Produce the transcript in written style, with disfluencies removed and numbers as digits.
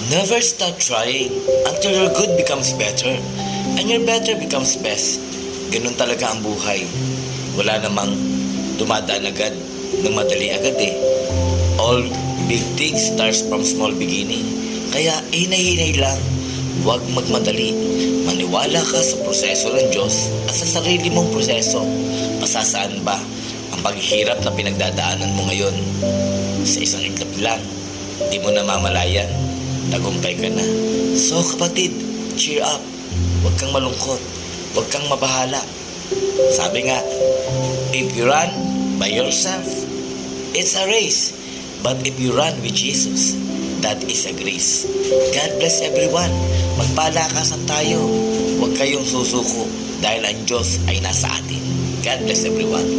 Never stop trying until your good becomes better and your better becomes best. Ganun talaga ang buhay. Wala namang dumadaan agad ng madali agad eh. All big things starts from small beginning. Kaya hinay-hinay lang. Huwag magmadali. Maniwala ka sa proseso ng Diyos at sa sarili mong proseso. Masasaan ba ang paghihirap na pinagdadaanan mo ngayon? Sa isang iglap lang, di mo namamalayan, tagumpay ka na. So kapatid, cheer up. Huwag kang malungkot. Huwag kang mabahala. Sabi nga, if you run by yourself, it's a race. But if you run with Jesus, that is a grace. God bless everyone. Magpalakasan tayo. Huwag kayong susuko dahil ang Diyos ay nasa atin. God bless everyone.